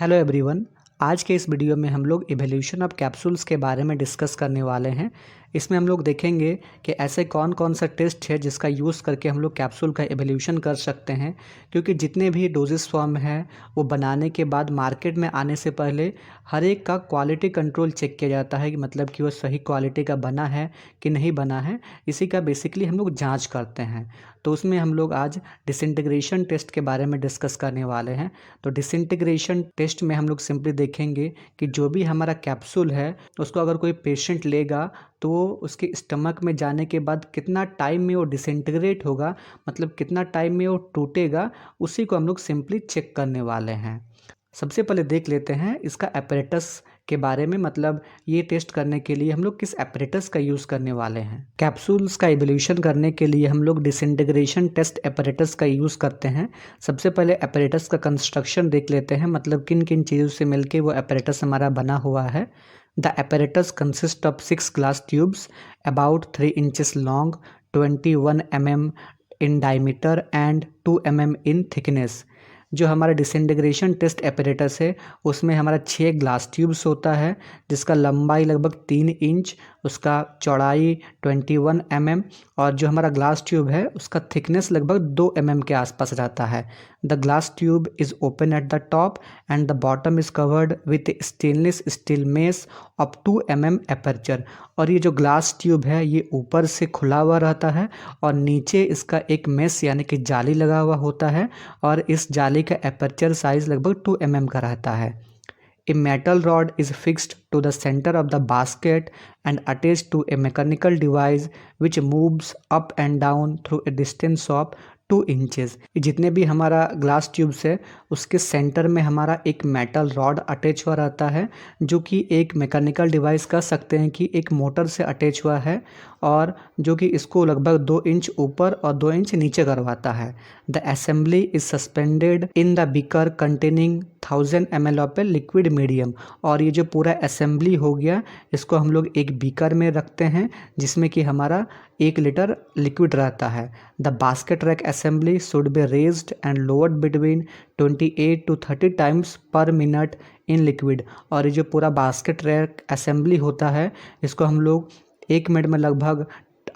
Hello everyone. आज के इस वीडियो में हम लोग इवोल्यूशन ऑफ कैप्सूल्स के बारे में डिस्कस करने वाले हैं। इसमें हम लोग देखेंगे कि ऐसे कौन कौन सा टेस्ट है जिसका यूज़ करके हम लोग कैप्सूल का इवोल्यूशन कर सकते हैं, क्योंकि जितने भी डोजेस फॉर्म हैं वो बनाने के बाद मार्केट में आने से पहले हर एक का क्वालिटी कंट्रोल चेक किया जाता है कि मतलब कि वो सही क्वालिटी का बना है कि नहीं बना है। इसी का बेसिकली हम लोग जाँच करते हैं। तो उसमें हम लोग आज डिसइंटीग्रेशन टेस्ट के बारे में डिस्कस करने वाले हैं। तो डिसइंटीग्रेशन टेस्ट में हम लोग सिंपली देखेंगे कि जो भी हमारा कैप्सूल है उसको अगर कोई पेशेंट लेगा तो वो उसके स्टमक में जाने के बाद कितना टाइम में वो डिसइंटीग्रेट होगा, मतलब कितना टाइम में वो टूटेगा, उसी को हम लोग सिंपली चेक करने वाले हैं। सबसे पहले देख लेते हैं इसका एपरेटस के बारे में, मतलब ये टेस्ट करने के लिए हम लोग किस एपरेटस का यूज़ करने वाले हैं। कैप्सूल्स का इवोल्यूशन करने के लिए हम लोग डिसइंटीग्रेशन टेस्ट एपरेटस का यूज़ करते हैं। सबसे पहले एपरेटस का कंस्ट्रक्शन देख लेते हैं, मतलब किन किन चीज़ों से मिलके वो एपरेटस हमारा बना हुआ है। The apparatus consist of 6 glass tubes about 3 inches long, 21 mm in diameter and 2 mm in thickness। जो हमारा डिसइंटीग्रेशन टेस्ट एपरेटस है उसमें हमारा 6 ग्लास ट्यूब्स होता है, जिसका लंबाई लगभग 3 इंच, उसका चौड़ाई 21 mm और जो हमारा ग्लास ट्यूब है उसका थिकनेस लगभग 2 mm के आसपास रहता है। The glass tube is open at the top and the bottom is covered with stainless steel mess of 2 mm aperture. और ये जो ग्लास ट्यूब है ये ऊपर से खुला हुआ रहता है और नीचे इसका एक मेस यानी कि जाली लगा हुआ होता है और इस जाली का एपर्चर साइज लगभग 2 mm का रहता है। A metal rod is fixed to the center of the basket and attached to a mechanical device which moves up and down through a distance of 2 inches। जितने भी हमारा ग्लास ट्यूब्स है उसके centre में हमारा एक मेटल रॉड अटैच हुआ रहता है, जो कि एक मैकेनिकल डिवाइस कह सकते हैं कि एक मोटर से अटैच हुआ है और जो कि इसको लगभग 2 इंच ऊपर और 2 इंच नीचे करवाता है। The assembly is suspended in the beaker containing 1000 ml of a liquid medium. और ये जो पूरा असेंबली हो गया इसको हम लोग एक बीकर में रखते हैं जिसमें कि हमारा 1 लीटर लिक्विड रहता है। The basket rack assembly should be raised and lowered between 28 to 30 times पर मिनट इन लिक्विड। और ये जो पूरा बास्केट रैक असेंबली होता है इसको हम लोग 1 मिनट में लगभग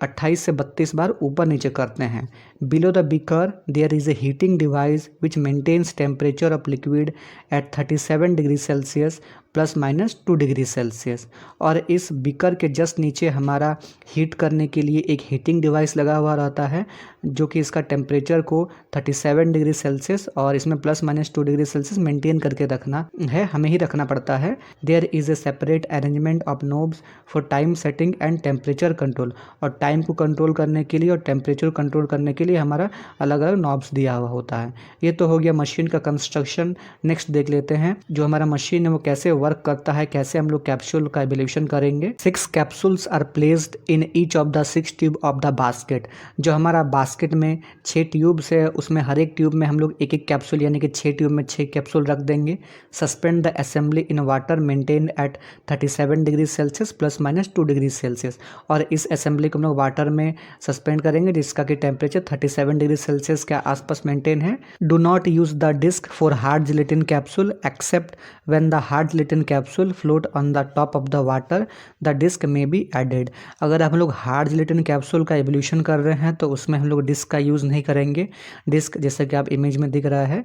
28 से 32 बार ऊपर नीचे करते हैं। Below the beaker there is a heating device which maintains temperature of liquid at 37 degree Celsius ±2 degree Celsius. और इस बीकर के जस्ट नीचे हमारा हीट करने के लिए एक हीटिंग डिवाइस लगा हुआ रहता है, जो कि इसका टेम्परेचर को 37 डिग्री सेल्सियस और इसमें ±2 डिग्री सेल्सियस मेंटेन करके रखना है, हमें ही रखना पड़ता है। There is a separate arrangement of knobs for time setting and temperature control. और टाइम को कंट्रोल करने के लिए और टेम्परेचर कंट्रोल करने के लिए हमारा अलग अलग नॉब्स दिया हुआ होता है। ये तो हो गया मशीन का कंस्ट्रक्शन। नेक्स्ट देख लेते हैं जो हमारा मशीन है वो कैसे वर्क करता है, कैसे हम लोग कैप्सूल का इवोल्यूशन करेंगे। 6 capsules are placed in each of the 6 tube of the basket. जो हमारा बास्केट में 6 ट्यूब्स है उसमें हर एक ट्यूब में हम लोग एक एक कैप्सूल यानी कि 6 ट्यूब में 6 कैप्सूल रख देंगे। Suspend the assembly in water maintain at 37 degree Celsius ±2 degree Celsius. और इस असेंबली को हम लोग वाटर में सस्पेंड करेंगे जिसका कि टेम्परेचर 37 डिग्री सेल्सियस के आसपास मेंटेन है। Do not use the disc for hard gelatin capsule except when the hard gelatin capsule float on the top of the water, the disc may be added. अगर हम लोग hard gelatin capsule का evolution कर रहे हैं तो उसमें हम लोग डिस्क का यूज़ नहीं करेंगे। डिस्क जैसे कि आप इमेज में दिख रहा है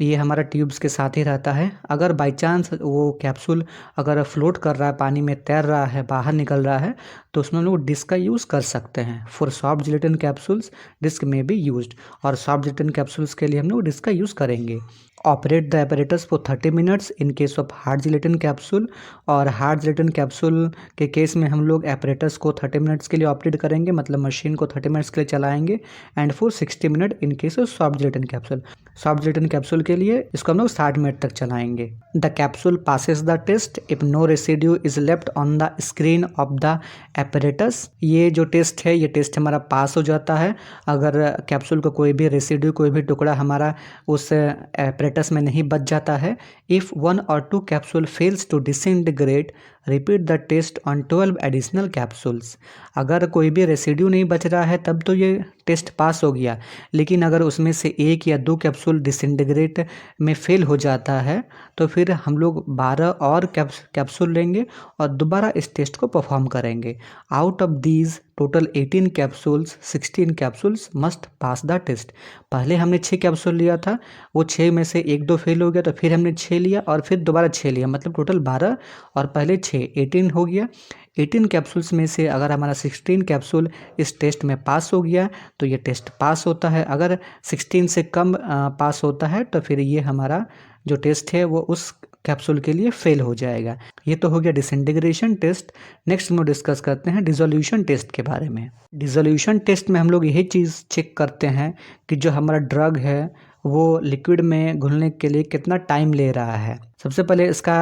ये हमारा ट्यूब्स के साथ ही रहता है। अगर बाई चांस वो कैप्सूल अगर फ्लोट कर रहा है, पानी में तैर रहा है, बाहर निकल रहा है, तो उसमें हम लोग डिस्क का यूज़ कर सकते हैं। For soft gelatin capsules disc may be used. और सॉफ्ट जिलेटिन कैप्सूल्स के लिए हम लोग डिस्क का यूज़ करेंगे। Operate the apparatus for 30 minutes in case of hard gelatin capsule. और हार्ड जिलेटिन कैप्सूल के केस में हम लोग एपरेटस को 30 मिनट्स के लिए ऑपरेट करेंगे, मतलब मशीन को 30 मिनट्स के लिए चलाएंगे। And for 60 minute in case of soft gelatin capsule. Soft gelatin capsule के लिए इसको हम लोग 60 मिनट तक चलाएंगे। The capsule passes the test if no residue is left on the screen of the apparatus. ये जो टेस्ट है ये टेस्ट हमारा पास हो जाता है अगर कैप्सूल का कोई भी रेसिड्यू, कोई भी टुकड़ा हमारा उस एपरेटस में नहीं बच जाता है। If 1 or 2 capsule fails to disintegrate repeat the test on 12 additional capsules. अगर कोई भी रेसिड्यू नहीं बच रहा है तब तो ये टेस्ट पास हो गया, लेकिन अगर उसमें से 1 या 2 कैप्सूल डिसइंटीग्रेट में फेल हो जाता है तो फिर हम लोग 12 और कैप्सूल लेंगे और दोबारा इस टेस्ट को परफॉर्म करेंगे। Out of these total 18 capsules 16 capsules must pass the test. पहले हमने 6 कैप्सूल लिया था, वो 6 में से 1-2 फेल हो गया तो फिर हमने 6 लिया और फिर दोबारा 6 लिया, मतलब टोटल 12 और पहले 6 18 हो गया। 18 कैप्सूल्स में से अगर हमारा 16 कैप्सूल इस टेस्ट में पास हो गया तो ये टेस्ट पास होता है। अगर 16 से कम पास होता है तो फिर ये हमारा जो टेस्ट है वो उस कैप्सूल के लिए फेल हो जाएगा। ये तो हो गया डिसइंटीग्रेशन टेस्ट। नेक्स्ट हम लोग डिस्कस करते हैं डिसोल्यूशन टेस्ट के बारे में। डिसोल्यूशन टेस्ट में हम लोग यही चीज़ चेक करते हैं कि जो हमारा ड्रग है वो लिक्विड में घुलने के लिए कितना टाइम ले रहा है। सबसे पहले इसका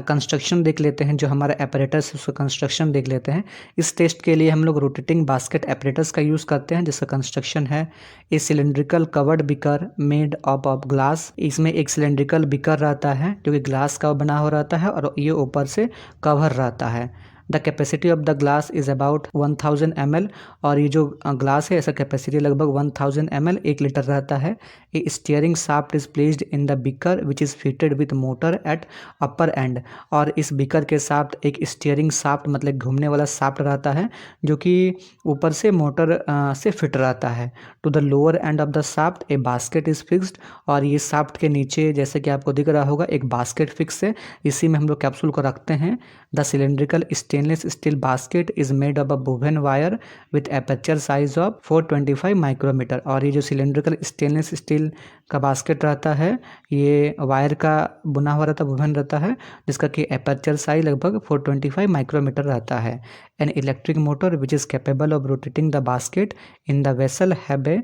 कंस्ट्रक्शन देख लेते हैं, जो हमारा एपरेटस है उसका कंस्ट्रक्शन देख लेते हैं। इस टेस्ट के लिए हम लोग रोटेटिंग बास्केट एपरेटस का यूज़ करते हैं, जिसका कंस्ट्रक्शन है ए cylindrical covered beaker made of glass. इसमें एक सिलेंड्रिकल बिकर रहता है जो कि ग्लास का बना हो रहता है और ये ऊपर से कवर रहता है। The capacity of the glass is about 1000 ml और ये जो ग्लास है ऐसा कैपेसिटी लगभग 1000 ml 1 लीटर रहता है। A steering shaft is placed in the beaker which is fitted with motor at upper end. और इस बिकर के साथ एक स्टीयरिंग शाफ्ट मतलब घूमने वाला शाफ्ट रहता है जो कि ऊपर से मोटर से फिट रहता है। To the lower end of the shaft a basket is fixed और ये शाफ्ट के नीचे जैसे कि आपको दिख रहा होगा एक बास्केट फिक्स है, इसी में हम लोग कैप्सूल को रखते हैं। The cylindrical stainless steel basket is made of a woven wire with aperture size of 425 micrometer. और ये जो सिलेंड्रिकल स्टेनलेस स्टील का बास्केट रहता है ये वायर का बुना हुआ रहता है, वुवन रहता है, जिसका कि एपर्चर साइज लगभग 425 माइक्रोमीटर रहता है। An electric motor which is capable of rotating the basket in the vessel have a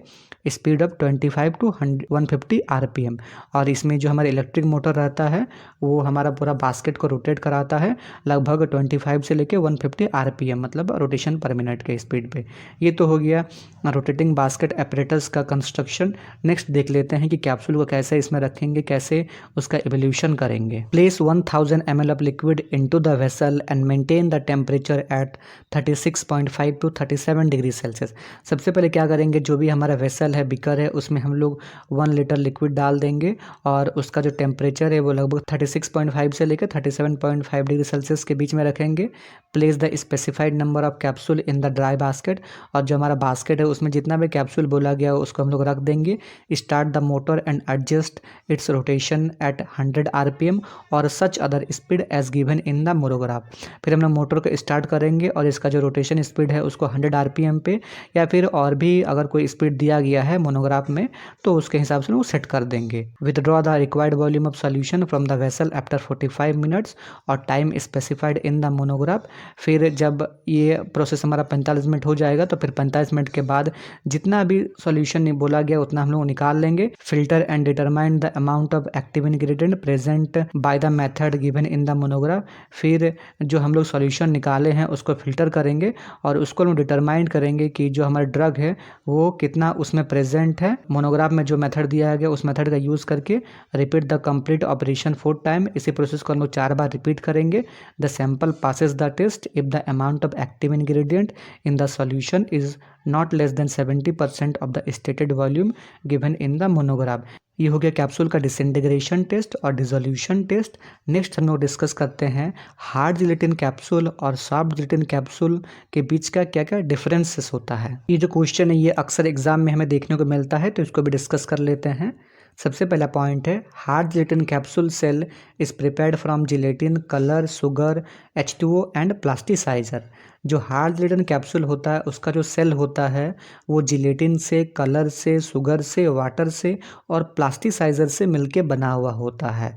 speed of 25 to 150 RPM। और इसमें जो हमारा इलेक्ट्रिक मोटर रहता है वो हमारा पूरा बास्केट को रोटेट कराता है लगभग 25 से लेके 150 RPM, मतलब रोटेशन पर मिनट के स्पीड पे। ये तो हो गया रोटेटिंग बास्केट एपरेटस का कंस्ट्रक्शन। नेक्स्ट देख लेते हैं कि कैप्सूल को कैसे इसमें रखेंगे, कैसे उसका एवोल्यूशन करेंगे। Place 1000 ml of liquid into the vessel and maintain the temperature at 36.5 to 37 degree Celsius. सबसे पहले क्या करेंगे, जो भी हमारा वेसल है, बिकर है, उसमें हम लोग 1 लीटर लिक्विड डाल देंगे और उसका जो टेम्परेचर है वो लगभग 36.5 से लेकर 37.5 डिग्री सेल्सियस के बीच में रखेंगे। Place the specified number of capsule in the dry basket और जो हमारा बास्केट है उसमें जितना भी कैप्सूल बोला गया हो उसको हम लोग रख देंगे। Start the motor and adjust its rotation at 100 RPM और such other speed as given in the monograph. फिर हम लोग मोटर को स्टार्ट करेंगे और इसका जो रोटेशन स्पीड है उसको 100 RPM पे या फिर और भी अगर कोई स्पीड दिया गया है मोनोग्राफ में तो उसके हिसाब से वो सेट कर देंगे। Withdraw the required volume of solution from the vessel after 45 minutes और time specified in the monograph. फिर जब ये प्रोसेस हमारा 45 मिनट हो जाएगा तो फिर 45 मिनट के बाद जितना भी सॉल्यूशन बोला गया उतना हम लोग निकाल लेंगे। Filter and determine the amount of active ingredient present by the method given in the monograph. फिर जो हम लोग सॉल्यूशन निकाले हैं उसको फिल्टर करेंगे और उसको हम डिटरमाइन करेंगे कि जो हमारा ड्रग है वो कितना उसमें प्रेजेंट है। मोनोग्राफ में जो मेथड दिया गया उस मेथड का यूज़ करके repeat the complete operation 4 time. इसी प्रोसेस को हम लोग 4 बार रिपीट करेंगे। The sample passes the test if the amount of active ingredient in the solution is not less than 70% of the stated volume given in the monograph. ये हो गया capsule का डिसइंटीग्रेशन टेस्ट और डिसोल्यूशन टेस्ट। नेक्स्ट हम लोग discuss करते हैं hard gelatin capsule और सॉफ्ट जिलेटिन कैप्सूल के बीच का क्या क्या डिफरेंसेस होता है। ये जो क्वेश्चन है ये अक्सर एग्जाम में हमें देखने को मिलता है तो इसको भी डिस्कस कर लेते हैं। सबसे पहला पॉइंट है hard gelatin capsule shell is prepared from gelatin, colour, sugar, H2O and plasticizer. जो हार्ड जिलेटिन कैप्सूल होता है उसका जो सेल होता है वो जिलेटिन से, कलर से, शुगर से, वाटर से और प्लास्टिसाइजर से मिलके बना हुआ होता है।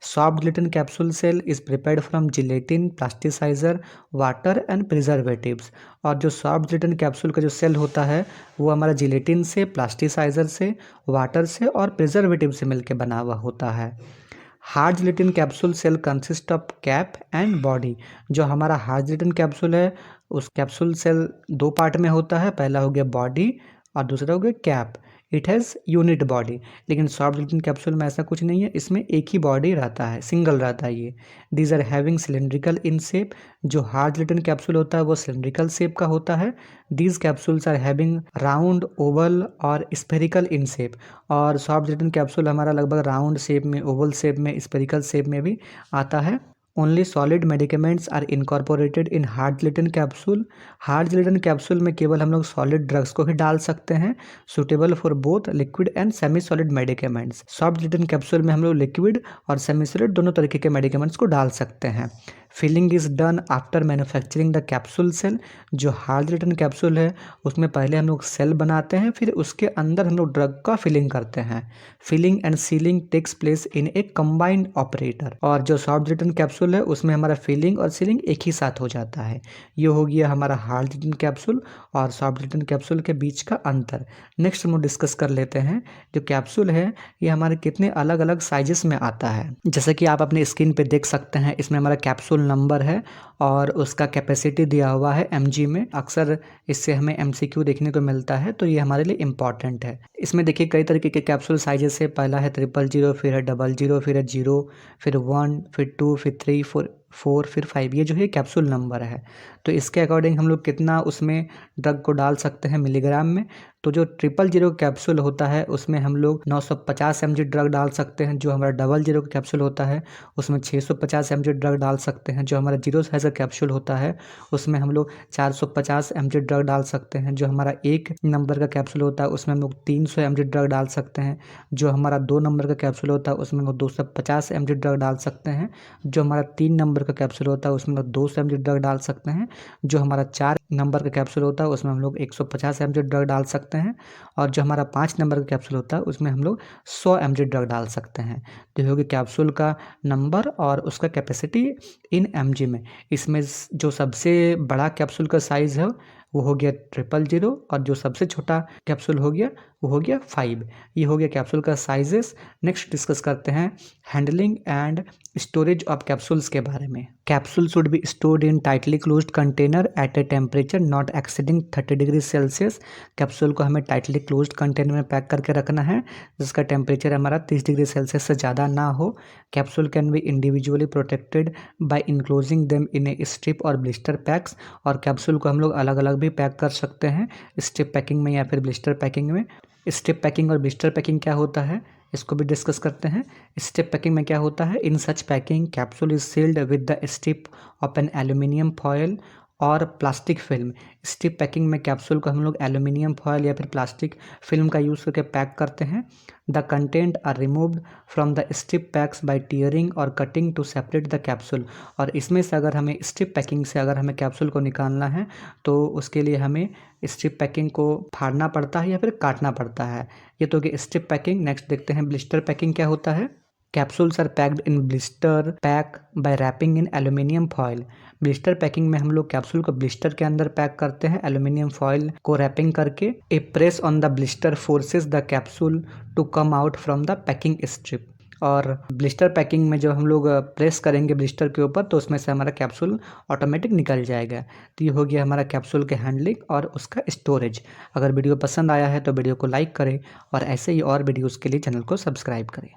Soft gelatin capsule shell is prepared from gelatin, plasticizer, water and preservatives. और जो सॉफ्ट जिलेटिन कैप्सूल का जो सेल होता है वो हमारा जिलेटिन से, प्लास्टिसाइजर से, वाटर से और प्रिजर्वेटिव से मिलके बना हुआ होता है। Hard gelatin capsule shell consist of cap and body. जो हमारा हार्ड जिलेटिन कैप्सूल है उस कैप्सूल सेल 2 पार्ट में होता है, पहला हो गया बॉडी और दूसरा हो गया cap. It has unit body. लेकिन सॉफ्ट जिलेटिन कैप्सूल में ऐसा कुछ नहीं है, इसमें एक ही बॉडी रहता है, सिंगल रहता है ये। These are having cylindrical in shape. जो हार्ड जिलेटिन कैप्सूल होता है वो सिलेंड्रिकल शेप का होता है। These capsules are having round, oval और स्फेरिकल इन शेप। और सॉफ्ट जिलेटिन कैप्सूल हमारा लगभग राउंड शेप में, ओवल शेप में, स्फेरिकल शेप में भी आता है। Only solid medicaments are incorporated in hard gelatin capsule. Hard gelatin capsule में केवल हम लोग सॉलिड ड्रग्स को ही डाल सकते हैं, suitable for both liquid and semi solid medicaments. Soft gelatin capsule में हम लोग लिक्विड और सेमी सॉलिड दोनों तरीके के मेडिकेमेंट्स को डाल सकते हैं। Filling is done after manufacturing the capsule shell. जो हार्ड जिलेटिन कैप्सूल है उसमें पहले हम लोग सेल बनाते हैं, फिर उसके अंदर हम लोग ड्रग का फिलिंग करते हैं। Filling and sealing takes place in a combined operator. और जो सॉफ्ट जिलेटिन कैप्सूल है उसमें हमारा फिलिंग और सीलिंग एक ही साथ हो जाता है। ये हो गया हमारा हार्ड जिलेटिन कैप्सूल और सॉफ्ट जिलेटिन कैप्सूल के बीच का अंतर। नेक्स्ट हम लोग डिस्कस कर लेते हैं, जो कैप्सूल है ये हमारे कितने अलग अलग साइजेस में आता है। जैसे कि आप अपने स्क्रीन पे देख सकते हैं, इसमें हमारा कैप्सूल नंबर है और उसका कैपेसिटी दिया हुआ है mg में। अक्सर इससे हमें MCQ देखने को मिलता है, तो ये हमारे लिए इम्पॉर्टेंट है। इसमें देखिए कई तरीके के कैप्सूल साइजेस है। पहला है 000, फिर है 00, फिर है 0, फिर 1, फिर 2, फिर 3, 4, फिर 5। ये जो है कैप्सूल नंबर है। तो इसके अकॉर्डिंग हम लोग कितना उसमें ड्रग को डाल सकते हैं मिलीग्राम में। तो जो 000 कैप्सूल होता है उसमें हम लोग 950 mg ड्रग डाल सकते हैं। जो हमारा 00 कैप्सूल होता है उसमें 650 mg ड्रग डाल सकते हैं। जो हमारा 0 साइज का कैप्सूल होता है उसमें हम लोग 450 mg ड्रग डाल सकते हैं। जो हमारा 1 नंबर का कैप्सूल होता है उसमें हम लोग 300 mg ड्रग डाल सकते हैं। जो हमारा 2 नंबर का कैप्सूल होता है उसमें हम लोग 250 mg ड्रग डाल सकते हैं। जो हमारा 3 नंबर का कैप्सूल होता है उसमें हम लोग 200 mg ड्रग डाल सकते हैं। जो हमारा 4 नंबर का कैप्सूल होता है उसमें हम लोग 150 mg ड्रग डाल सकते हैं। और जो हमारा 5 नंबर का कैप्सूल होता है उसमें हम लोग 100 mg ड्रग डाल सकते हैं। तो ये हो गया कैप्सूल का नंबर और उसका कैपेसिटी इन mg में। इसमें जो सबसे बड़ा कैप्सूल का साइज़ है वो हो गया 000 और जो सबसे छोटा कैप्सूल हो गया वो हो गया 5। ये हो गया कैप्सूल का साइजेस। नेक्स्ट डिस्कस करते हैं handling and storage of capsules के बारे में। Capsule should be stored in tightly closed container at a temperature not exceeding 30 degree Celsius. Capsule को हमें टाइटली क्लोज्ड कंटेनर में पैक करके रखना है जिसका टेम्परेचर हमारा 30 डिग्री सेल्सियस से ज़्यादा ना हो। Capsule can be individually protected by enclosing them in A strip और ब्लिस्टर पैक्स। और कैप्सूल को हम लोग अलग अलग भी पैक कर सकते हैं, स्ट्रिप पैकिंग में या फिर ब्लिस्टर पैकिंग में। स्ट्रिप पैकिंग और ब्लिस्टर पैकिंग क्या होता है इसको भी डिस्कस करते हैं। स्ट्रिप पैकिंग में क्या होता है, in such packing capsule is sealed with the strip of an aluminium foil और प्लास्टिक फिल्म। स्ट्रिप पैकिंग में कैप्सूल को हम लोग एल्यूमिनियम फॉयल या फिर प्लास्टिक फिल्म का यूज़ करके पैक करते हैं। The content are removed from the strip packs by tearing और cutting to separate the capsule. और इसमें से अगर हमें स्ट्रिप पैकिंग से अगर हमें कैप्सूल को निकालना है तो उसके लिए हमें स्ट्रिप पैकिंग को फाड़ना पड़ता है या फिर काटना पड़ता है। ये तो कि स्ट्रिप पैकिंग। नेक्स्ट देखते हैं ब्लिस्टर पैकिंग क्या होता है। Capsules are packed in blister pack by wrapping in aluminium foil. Blister packing में हम लोग कैप्सूल को ब्लिस्टर के अंदर पैक करते हैं एल्यूमिनियम फॉयल को रैपिंग करके। A press on the blister forces the capsule to come out from the packing strip. और ब्लिस्टर पैकिंग में जब हम लोग प्रेस करेंगे ब्लिस्टर के ऊपर तो उसमें से हमारा कैप्सूल ऑटोमेटिक निकल जाएगा। तो ये हो गया हमारा कैप्सूल के हैंडलिंग और उसका स्टोरेज। अगर वीडियो पसंद आया है तो वीडियो को लाइक करें और ऐसे ही और वीडियोज़ के लिए चैनल को सब्सक्राइब करें।